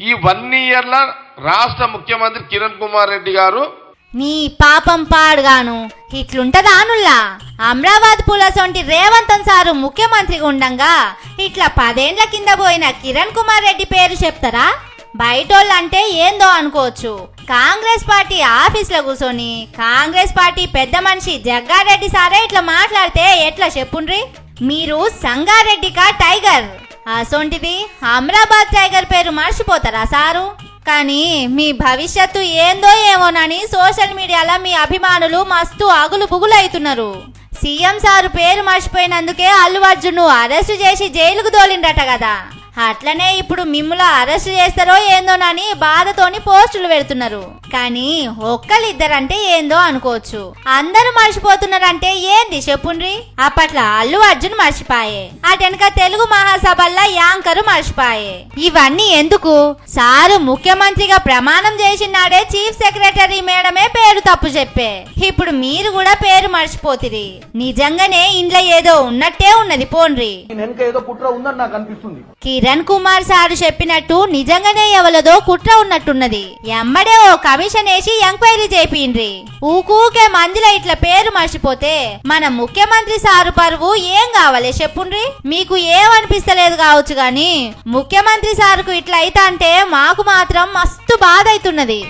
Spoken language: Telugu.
ఈ 1 ఇయర్ల రాష్ట్ర ముఖ్యమంత్రి కిరణ్ కుమార్ రెడ్డి గారు నీ పాపం పాడుగాను ఇట్లుంటదా అనుల్లా అమరావతి పులసొంటి రేవంతన్ సారు ముఖ్యమంత్రిగా ఉండంగా ఇట్లా 10 ఏండ్ల కింద పోయిన కిరణ్ కుమార్ రెడ్డి పేరు చెప్తారా? బయటోళ్ళంటే ఏందో అనుకోవచ్చు. కాంగ్రెస్ పార్టీ ఆఫీస్ లో కూర్చొని కాంగ్రెస్ పార్టీ పెద్ద మనిషి జగ్గారెడ్డి సారే ఇట్లా మాట్లాడితే ఎట్లా చెప్పుండ్రి? మీరు సంగారెడ్డికా టైగర్, అసొంటిది అమరాబాద్ టైగర్ పేరు మర్చిపోతారా సారు? కానీ మీ భవిష్యత్తు ఏందో ఏమోనని సోషల్ మీడియాలో మీ అభిమానులు మస్తు అగులు బుగులు అవుతున్నారు. సీఎం సారు పేరు మర్చిపోయినందుకే అల్లు అర్జున్ అరెస్టు చేసి జైలుకు దోలిండట కదా, అట్లనే ఇప్పుడు మిమ్ముల అరెస్ట్ చేస్తారో ఏందోనని బాధతోని పోస్టులు పెడుతున్నారు. కానీ ఒక్కళ్ళిద్దరంటే ఏందో అనుకోవచ్చు, అందరూ మర్చిపోతున్నారంటే ఏంది చెప్పుండ్రి? అప్పట్లో అల్లు అర్జున్ మర్చిపాయే, అటెనక తెలుగు మహాసభల్లో యాంకరు మర్చిపాయే. ఇవన్నీ ఎందుకు? సారు ముఖ్యమంత్రిగా ప్రమాణం చేసినాడే చీఫ్ సెక్రటరీ మేడమే పేరు తప్పు చెప్పే, ఇప్పుడు మీరు కూడా పేరు మర్చిపోతిరి. నిజంగానే ఇంట్లో ఏదో ఉన్నట్టే ఉన్నది పోండ్రి. కిరణ్ కుమార్ సారు చెప్పినట్టు నిజంగానే ఎవలదో కుట్ర ఉన్నట్టున్నది. ఎమ్మడే ఓ కమిషన్ వేసి ఎంక్వైరీ చేపిండ్రి. ఊకూకే మందిలో ఇట్లా పేరు మర్చిపోతే మన ముఖ్యమంత్రి సారు పరువు ఏం కావాలి చెప్పుండ్రి? మీకు ఏమనిపిస్తలేదు కావచ్చు గాని ముఖ్యమంత్రి సారుకు ఇట్లా అయితా అంటే మాకు మాత్రం మస్తు బాధ అవుతున్నది.